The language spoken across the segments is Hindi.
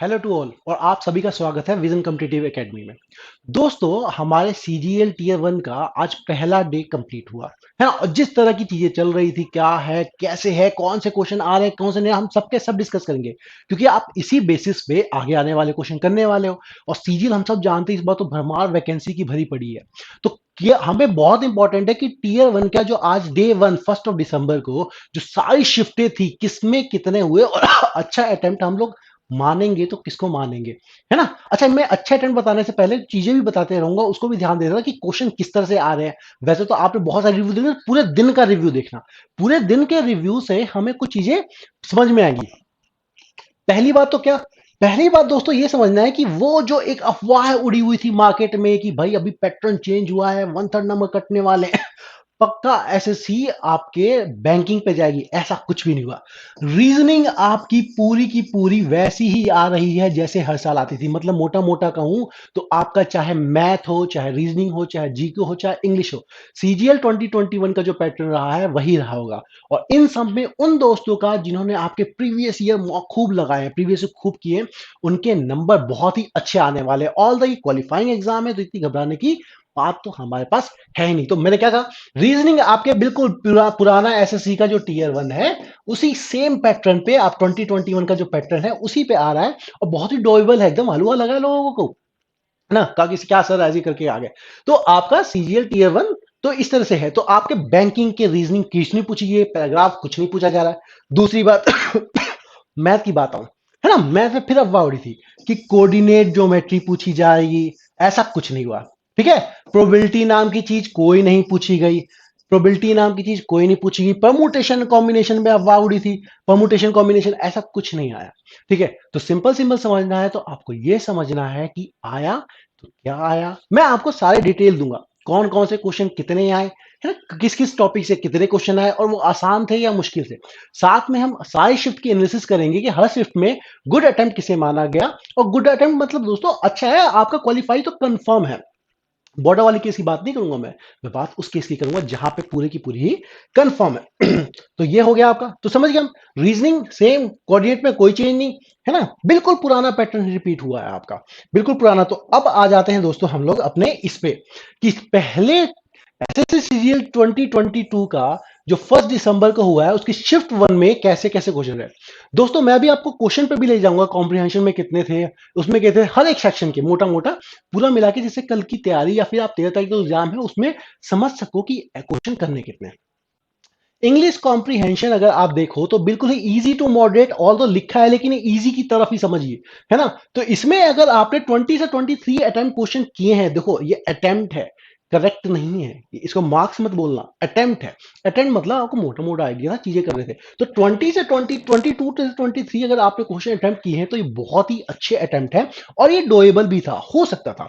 हेलो टू ऑल और आप सभी का स्वागत है विजन कॉम्पिटिटिव एकेडमी में। दोस्तों, हमारे सीजीएल टीयर वन का आज पहला डे कंप्लीट हुआ है ना। और जिस तरह की चीजें चल रही थी, क्या है, कैसे है, कौन से क्वेश्चन आ रहे हैं, कौन से नहीं, हम सबके सब डिस्कस करेंगे क्योंकि आप इसी बेसिस पे आगे आने वाले क्वेश्चन करने वाले हो। और सीजीएल हम सब जानते हैं, इस बार तो भरमार वैकेंसी की भरी पड़ी है। तो हमें बहुत इंपॉर्टेंट है कि टीयर वन का जो आज डे वन 1 दिसंबर को जो सारी शिफ्टें थी, किसमें कितने हुए और अच्छा अटेम्प्ट हम लोग मानेंगे तो किसको मानेंगे, है ना। अच्छा, मैं अच्छे अटेम्प्ट बताने से पहले चीजें भी बताते रहूंगा, उसको भी ध्यान दे देना कि क्वेश्चन किस तरह से आ रहे हैं। वैसे तो आपने बहुत सारे रिव्यू देखे, पूरे दिन का रिव्यू देखना। पूरे दिन के रिव्यू से हमें कुछ चीजें समझ में आएंगी। पहली बात तो क्या, पहली बात दोस्तों ये समझना है कि वो जो एक अफवाह उड़ी हुई थी मार्केट में कि भाई अभी पैटर्न चेंज हुआ है, 1/3 नंबर कटने वाले हैं, पक्का एसएससी आपके बैंकिंग पे जाएगी, ऐसा कुछ भी नहीं हुआ। रीजनिंग आपकी पूरी की पूरी वैसी ही आ रही है जैसे हर साल आती थी। मतलब मोटा मोटा कहूं तो आपका चाहे मैथ हो, चाहे रीजनिंग हो, चाहे जीके हो, चाहे इंग्लिश हो, सीजीएल 2021 का जो पैटर्न रहा है वही रहा होगा। और इन सब में उन दोस्तों का जिन्होंने आपके प्रीवियस ईयर खूब लगाए हैं, प्रीवियस खूब किए, उनके नंबर बहुत ही अच्छे आने वाले। ऑल द क्वालिफाइंग एग्जाम है, तो इतनी घबराने की बात तो हमारे पास है ही नहीं। तो मैंने क्या कहा, रीजनिंग आपके बिल्कुल पुराना एसएससी का जो टीयर वन है, उसी सेम पैटर्न पे आप 2021 का जो पैटर्न है उसी पे आ रहा है। और बहुत ही डोएबल है, एकदम हलवा लगा है लोगों को, है ना। कहा कि क्या सर ऐसे करके आ गए। तो आपका सीजीएल टीयर वन तो इस तरह से है। तो आपके बैंकिंग के रीजनिंग कुछ नहीं पूछी है, पैराग्राफ कुछ नहीं पूछा जा रहा है। दूसरी बात मैथ की बात आऊं, है ना, मैथ में फिर अफवाह उड़ी थी कि कोऑर्डिनेट ज्योमेट्री पूछी जाएगी, ऐसा कुछ नहीं हुआ। ठीक है, प्रोबेबिलिटी नाम की चीज कोई नहीं पूछी गई, प्रोबेबिलिटी नाम की चीज कोई नहीं पूछी गई। परमुटेशन कॉम्बिनेशन में अफवाह उड़ी थी, परमुटेशन कॉम्बिनेशन ऐसा कुछ नहीं आया। ठीक है, तो सिंपल सिंपल समझना है तो आपको यह समझना है कि आया तो क्या आया। मैं आपको सारे डिटेल दूंगा, कौन कौन से क्वेश्चन कितने आए, है ना, किस किस टॉपिक से कितने क्वेश्चन आए और वो आसान थे या मुश्किल थे। साथ में हम सारी शिफ्ट की एनालिसिस करेंगे कि हर शिफ्ट में गुड अटेम्प्ट किसे माना गया। और गुड अटेम्प्ट मतलब दोस्तों अच्छा है, आपका क्वालिफाई तो कंफर्म है। बॉर्डर वाली केस की बात नहीं करूंगा, मैं बात उस केस की करूंगा जहां पे पूरे की पूरी ही कंफर्म है। तो ये हो गया आपका, तो समझ गए हम। रीजनिंग सेम, कोऑर्डिनेट में कोई चेंज नहीं, है ना, बिल्कुल पुराना पैटर्न रिपीट हुआ है आपका, बिल्कुल पुराना। तो अब आ जाते हैं दोस्तों हम लोग अपने इस पे कि पहले एसएससी सीजीएल 2022 का जो 1 दिसंबर को हुआ है उसकी शिफ्ट वन में कैसे कैसे क्वेश्चन है। दोस्तों मैं भी आपको क्वेश्चन पे भी ले जाऊंगा, कॉम्प्रिहेंशन में कितने थे, उसमें कहते हैं हर एक सेक्शन के मोटा मोटा पूरा मिला के, जिससे कल की तैयारी या फिर आप 13 तारीख का एग्जाम है उसमें समझ सको कि क्वेश्चन करने कितने हैं। इंग्लिश कॉम्प्रिहेंशन अगर आप देखो तो बिल्कुल ही इजी टू मॉडरेट, ऑल तो लिखा है लेकिन इजी की तरफ ही समझिए, है ना। तो इसमें अगर आपने 20 से 23 अटेम्प्ट क्वेश्चन किए हैं, देखो ये अटेम्प्ट है, करेक्ट नहीं है, इसको मार्क्स मत बोलना, अटेम्प्ट है। अटेम्प्ट मतलब आपको मोटा मोटा आइडिया ना चीजें कर रहे थे। तो 22 से 23 अगर आपने क्वेश्चन अटेम्प्ट किए हैं तो ये बहुत ही अच्छे अटेम्प्ट है और ये डोएबल भी था, हो सकता था।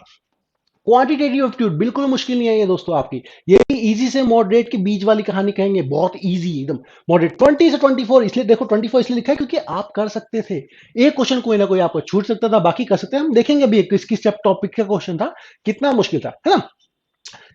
क्वांटिटेटिव एप्टीट्यूड बिल्कुल मुश्किल नहीं है ये दोस्तों आपकी, ये भी इजी से मॉडरेट के बीच वाली कहानी कहेंगे, बहुत इजी एकदम मॉडरेट। 20 से 24, इसलिए देखो 24 इसलिए लिखा है क्योंकि आप कर सकते थे, एक क्वेश्चन कोई ना कोई आपको छूट सकता था, बाकी कर सकते हैं। हम देखेंगे अभी किस किस टॉपिक का क्वेश्चन था, कितना मुश्किल था, है ना।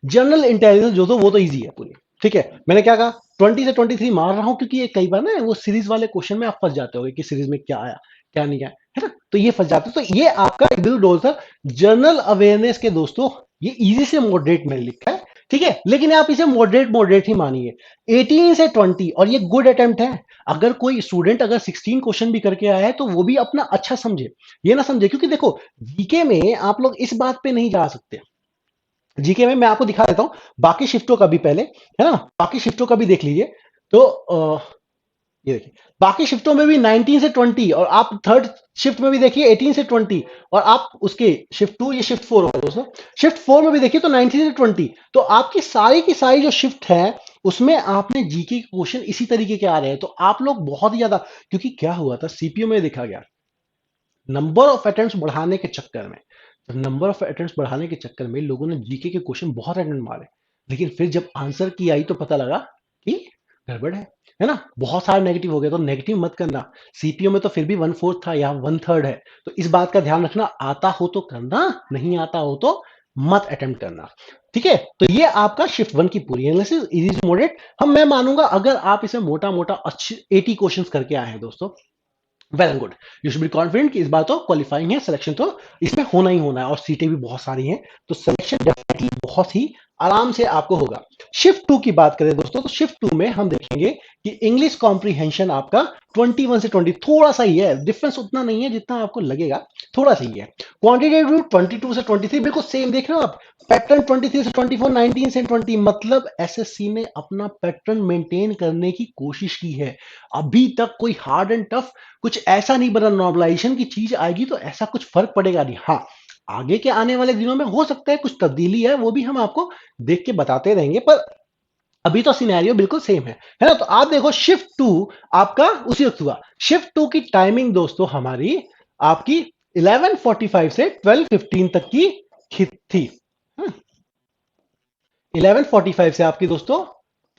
जनरल इंटेलिजेंस जो तो वो तो इजी है पूरी। ठीक है, मैंने क्या कहा, 20 से 23 मार रहा हूं क्योंकि ये कई बार ना वो सीरीज वाले क्वेश्चन में आप फंस जाते हो कि सीरीज में क्या आया क्या नहीं आया, है ना, तो ये फंस जाते हो। तो ये आपका बिल डोल था जनरल अवेयरनेस के दोस्तों, ये इजी से मॉडरेट मैंने लिखा है। ठीक है, लेकिन आप इसे मॉडरेट मॉडरेट ही मानिए। 18 से 20 और ये गुड अटेम्प्ट है। अगर कोई स्टूडेंट अगर 16 क्वेश्चन भी करके आया है तो वो भी अपना अच्छा समझे, ये ना समझे, क्योंकि देखो जीके में आप लोग इस बात पे नहीं जा सकते। जीके में मैं आपको दिखा देता हूं बाकी शिफ्टों का भी पहले, है ना, बाकी शिफ्टों का भी देख लीजिए। तो ये देखिए, बाकी शिफ्टों में भी 19 से 20, और आप थर्ड शिफ्ट में भी देखिए 18 से 20, और आप उसके शिफ्ट टू, ये शिफ्ट फोर होगा दोस्तों, शिफ्ट फोर में भी देखिए तो 19 से 20। तो आपकी की सारी जो शिफ्ट है उसमें आपने जीके के क्वेश्चन इसी तरीके के आ रहे हैं। तो आप लोग बहुत ही ज्यादा, क्योंकि क्या हुआ था सीपीयू में देखा गया, नंबर ऑफ अटेम्प्ट्स बढ़ाने के चक्कर में, नंबर ऑफ अटेम्प्ट्स बढ़ाने के चक्कर में लोगों ने जीके के क्वेश्चन बहुत अटेम्प्ट मारे, लेकिन फिर जब आंसर की आई तो पता लगा कि गड़बड़ है ना, बहुत सारे नेगेटिव हो गए। तो नेगेटिव मत करना, सीपीओ में तो फिर भी 1/4 था, यहाँ 1/3 है। तो इस बात का ध्यान रखना, आता हो तो करना, नहीं आता हो तो मत अटेम्प्ट करना। ठीक है, तो ये आपका शिफ्ट वन की पूरी एनालिसिस, इजी टू मॉडरेट। हम मैं मानूंगा अगर आप इसे मोटा मोटा अच्छे 80 क्वेश्चंस करके आए हैं दोस्तों, well and good. You should be confident कि इस बार तो क्वालिफाइंग है, सिलेक्शन तो इसमें होना ही होना है और सीटें भी बहुत सारी हैं, तो सिलेक्शन डेफिनेटली बहुत ही आराम से आपको होगा। शिफ्ट टू की बात करें दोस्तों, तो शिफ्ट टू में हम देखेंगे कि इंग्लिश कॉम्प्रीहेंशन आपका 21 से 20 थोड़ा सा ही है, डिफरेंस उतना नहीं है जितना आपको लगेगा, थोड़ा सा ही है। क्वांटिटेटिव 22 से 23 बिल्कुल सेम देख रहे हो आप। पैटर्न 23 से 24, 19 से 20, मतलब एसएससी ने अपना पैटर्न मेंटेन करने की कोशिश की है। अभी तक कोई हार्ड एंड टफ कुछ ऐसा नहीं बना, नॉर्मलाइजेशन की चीज आएगी तो ऐसा कुछ फर्क पड़ेगा नहीं। हाँ, आगे के आने वाले दिनों में हो सकता है कुछ तब्दीली है, वो भी हम आपको देख के बताते रहेंगे, पर अभी तो सिनेरियो बिल्कुल सेम है ना। तो आप देखो शिफ्ट टू आपका उसी वक्त हुआ। शिफ्ट टू की टाइमिंग दोस्तों हमारी आपकी 11:45 से 12:15 तक की थी। 11:45 से आपकी दोस्तों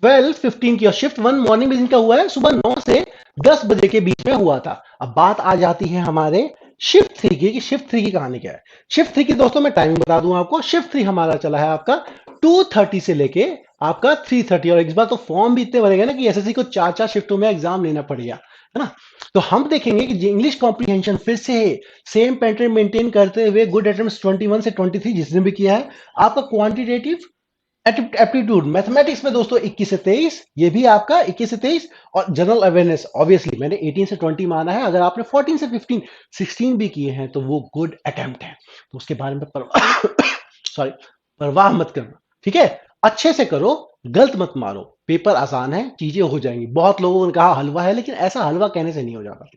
12:15 की, और शिफ्ट वन मॉर्निंग में जिनका हुआ है सुबह 9 से 10 बजे के बीच में हुआ था। अब बात आ जाती है हमारे शिफ्ट थ्री की, कि शिफ्ट थ्री की कहानी क्या है। शिफ्ट थ्री की दोस्तों मैं टाइमिंग बता दूं आपको। शिफ्ट थ्री हमारा चला है आपका 2:30 से लेके आपका 3:30, और इस बार तो फॉर्म भी इतने भरेगा ना कि एसएससी को चार चार शिफ्टों में एग्जाम लेना पड़ेगा, है ना। तो हम देखेंगे कि इंग्लिश कॉम्प्रीहेंशन फिर से सेम पैटर्न मेंटेन करते हुए गुड अटेम्प्ट्स 21 से 23 जिसने भी किया है। आपका क्वांटिटेटिव एप्टीट्यूड मैथमेटिक्स में दोस्तों 21 से 23, ये भी आपका 21 से 23, और जनरल अवेयरनेस ऑब्वियसली मैंने 18 से 20 माना है। अगर आपने 14 से 15 16 भी किए हैं तो वो गुड अटेम्प्ट है, तो उसके बारे में सॉरी परवाह मत करना, ठीक है। अच्छे से करो, गलत मत मारो, पेपर आसान है, चीजें हो जाएंगी। बहुत लोगों ने कहा हलवा है, लेकिन ऐसा हलवा कहने से नहीं हो जाता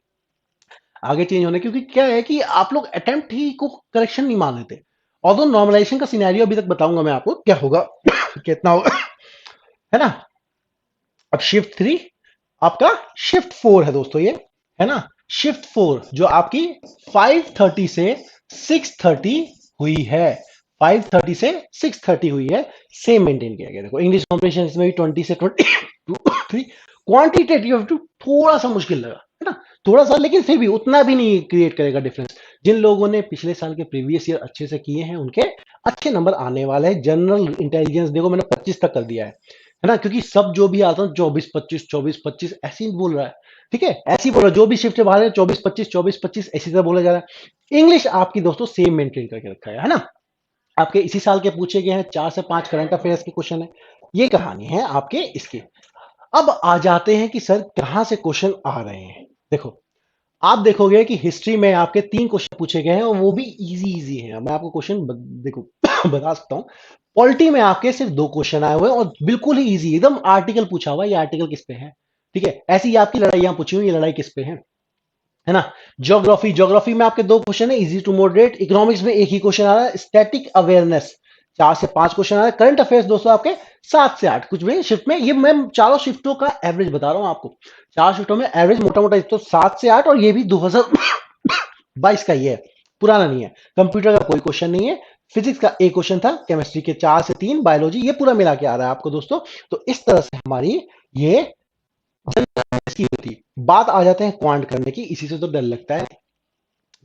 आगे चेंज होने, क्योंकि क्या है कि आप लोग अटेम्प्ट ही को करेक्शन नहीं मान लेते। और नॉर्मलाइजेशन का सिनेरियो अभी तक बताऊंगा मैं आपको क्या होगा कितना होगा, है ना। अब शिफ्ट थ्री आपका शिफ्ट फोर है दोस्तों, ये है ना। शिफ्ट फोर जो आपकी 5:30 से 6:30 हुई है, 5:30 से 6:30 हुई है, सेम मेंटेन किया गया। देखो इंग्लिश कॉम्प्रिहेंशन इसमें भी 20 से 23। क्वांटिटेटिव थोड़ा सा मुश्किल लगा, है ना, थोड़ा सा, लेकिन फिर भी उतना भी नहीं क्रिएट करेगा डिफरेंस। जिन लोगों ने पिछले साल के प्रीवियस ईयर अच्छे से किए हैं उनके अच्छे नंबर आने वाले हैं। जनरल इंटेलिजेंस देखो मैंने 25 तक कर दिया है ना, क्योंकि सब जो भी आता है 24-25 ऐसे ही बोल रहा है, ठीक है, ऐसे ही बोल रहा है। जो भी शिफ्ट बाहर है 24-25 ऐसी तरह बोला जा रहा है। इंग्लिश आपकी दोस्तों सेम मेंटेन करके रखा है ना। आपके इसी साल के पूछे गए हैं 4 से 5 करंट अफेयर्स के क्वेश्चन है, ये कहानी है आपके इसकी। अब आ जाते हैं कि सर कहां से क्वेश्चन आ रहे हैं। देखो आप देखोगे कि हिस्ट्री में आपके 3 क्वेश्चन पूछे गए हैं और वो भी इजी इजी है। मैं आपको क्वेश्चन देखो बता सकता हूं। पॉलिटी में आपके सिर्फ 2 क्वेश्चन आए हुए हैं और बिल्कुल ही इजी, एकदम आर्टिकल पूछा हुआ है, ये आर्टिकल किस पे है, ठीक है। ऐसी आपकी लड़ाइयां पूछी हुई, ये लड़ाई किस पे है ना। ज्योग्राफी, ज्योग्राफी में आपके 2 क्वेश्चन है, इजी टू मॉडरेट। इकोनॉमिक्स में एक ही क्वेश्चन आ रहा है, स्टैटिक अवेयरनेस 4 से 5 क्वेश्चन आ रहा है। करंट अफेयर्स दोस्तों आपके 7 से 8 कुछ भी शिफ्ट में, ये मैं चारों शिफ्टों का एवरेज बता रहा हूं आपको। 4 शिफ्टों में एवरेज मोटा मोटा तो 7 से 8, और ये भी 2022 का ही है, पुराना नहीं है। कंप्यूटर का कोई क्वेश्चन नहीं है, फिजिक्स का एक क्वेश्चन था, केमिस्ट्री के 4 से 3, बायोलॉजी, ये पूरा मिला के आ रहा है आपको दोस्तों। तो इस तरह से हमारी ये इसकी होती। बात आ जाते हैं क्वांट करने की, इसी से तो डर लगता है।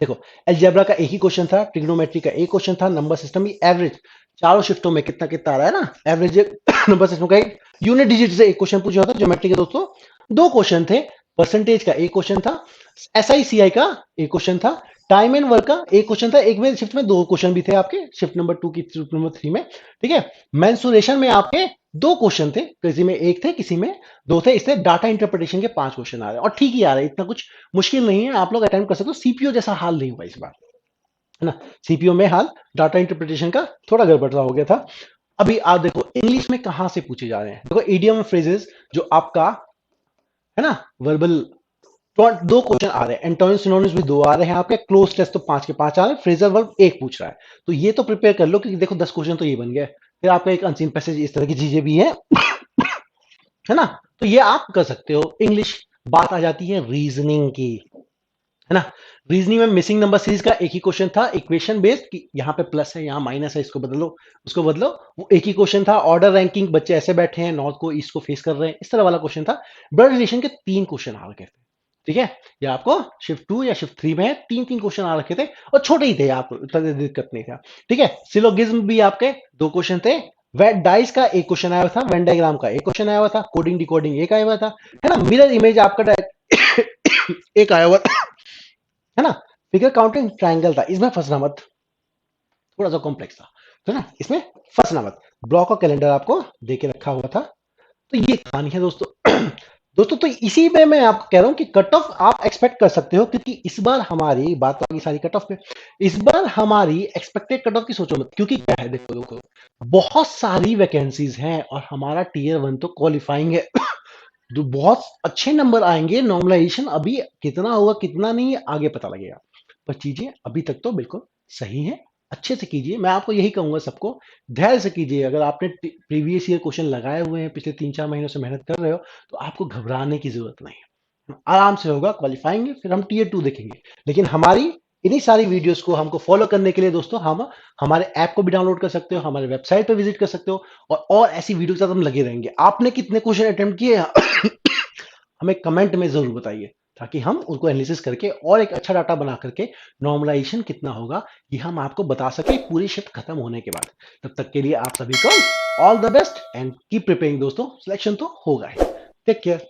देखो अलजेब्रा का एक ही क्वेश्चन था, ट्रिग्नोमेट्री का एक क्वेश्चन था, नंबर सिस्टम की एवरेज चारों शिफ्टों में कितना कितना आ रहा है ना, एवरेज नंबर सिस्टम का एक यूनिट डिजिट से एक क्वेश्चन पूछा था। ज्योमेट्री के दोस्तों 2 क्वेश्चन थे, परसेंटेज का एक क्वेश्चन था, एसआईसीआई का एक क्वेश्चन था, टाइम एंड वर्क का एक क्वेश्चन था। एक में शिफ्ट में 2 क्वेश्चन भी थे आपके, शिफ्ट नंबर 2 की, शिफ्ट नंबर 3 में, ठीक है। मेंसुरेशन में आपके 2 क्वेश्चन थे, किसी में एक थे किसी में 2 थे। इससे डाटा इंटरप्रिटेशन के 5 क्वेश्चन आ रहे हैं, और ठीक ही आ रहे हैं, इतना कुछ मुश्किल नहीं है, आप लोग अटेम्प्ट कर सकते हो। सीपीओ जैसा हाल नहीं हुआ इस बार, है ना। सीपीओ में हाल डाटा इंटरप्रिटेशन का थोड़ा गड़बड़ हो गया था। अभी आप देखो इंग्लिश में कहां से पूछे जा रहे हैं। देखो इडियम फ्रेजेस जो आपका है ना, वर्बल 2 क्वेश्चन आ रहे हैं, एंटोनिम सिनोनिम्स भी 2 आ रहे हैं आपके, क्लोज टेस्ट तो 5 के 5 आ रहे हैं, फ्रेजल वर्ब एक पूछ रहा है। तो ये तो प्रिपेयर कर लो, क्योंकि देखो 10 क्वेश्चन तो ये बन गए। फिर आपका एक अनसीन पैसेज, इस तरह की चीजें भी है है ना। तो ये आप कर सकते हो इंग्लिश। बात आ जाती है रीजनिंग की, है ना। रीजनिंग में मिसिंग नंबर सीरीज का एक ही क्वेश्चन था, इक्वेशन बेस्ड, कि यहाँ पे प्लस है यहाँ माइनस है, इसको बदलो उसको बदलो, वो एक ही क्वेश्चन था। ऑर्डर रैंकिंग, बच्चे ऐसे बैठे हैं, नॉर्थ को ईस्ट को फेस कर रहे हैं, इस तरह वाला क्वेश्चन था। ब्लड रिलेशन के 3 क्वेश्चन आ रखे थे, ठीक है। ये आपको शिफ्ट 2 या शिफ्ट 3 में 3 क्वेश्चन आ रखे थे, और छोटे ही थे, आपको इतना दिक्कत नहीं था, ठीक है। सिलोगिज्म भी आपके 2 क्वेश्चन थे। वेट डाइस का एक क्वेश्चन आया हुआ था, वेन डायग्राम का एक क्वेश्चन आया हुआ था, कोडिंग डिकोडिंग एक आया हुआ था, है ना। मिरर इमेज आपका एक आया हुआ था, है ना? फिगर काउंटिंग ट्रायंगल था, इसमें फंसना मत, थोड़ा सा कॉम्प्लेक्स था, तो ना इसमें फंसना मत। ब्लॉक और कैलेंडर आपको दे के रखा हुआ था, तो ये कहानी है दोस्तों। दोस्तों तो इसी में मैं आपको कह रहा हूँ कि कट ऑफ आप एक्सपेक्ट कर सकते हो, क्योंकि इस बार हमारी बात होगी सारी कट ऑफ पे। इस बार हमारी एक्सपेक्टेड कट ऑफ की सोचो मत, क्योंकि क्या है, देखो देखो बहुत सारी वैकेंसीज हैं और हमारा टीयर वन तो क्वालिफाइंग है। जो बहुत अच्छे नंबर आएंगे, नॉर्मलाइजेशन अभी कितना होगा कितना नहीं आगे पता लगेगा, पर चीजें अभी तक तो बिल्कुल सही है। अच्छे से कीजिए, मैं आपको यही कहूंगा सबको, धैर्य से कीजिए। अगर आपने प्रीवियस ईयर क्वेश्चन लगाए हुए हैं, पिछले 3-4 महीनों से मेहनत कर रहे हो, तो आपको घबराने की जरूरत नहीं है, आराम से होगा, क्वालिफाइंग फिर हम टीयर टू देखेंगे। लेकिन हमारी इन्हीं सारी वीडियोस को हमको फॉलो करने के लिए दोस्तों, हम हमारे ऐप को भी डाउनलोड कर सकते हो, हमारे वेबसाइट पर विजिट कर सकते हो, और ऐसी वीडियो के साथ हम लगे रहेंगे। आपने कितने क्वेश्चन अटेम्प्ट किए हमें कमेंट में जरूर बताइए, ताकि हम उनको एनालिसिस करके और एक अच्छा डाटा बना करके नॉर्मलाइजेशन कितना होगा ये हम आपको बता सके पूरी शिफ्ट खत्म होने के बाद। तब तक के लिए आप सभी को all the best and keep preparing दोस्तों, सिलेक्शन तो होगा ही। Take care.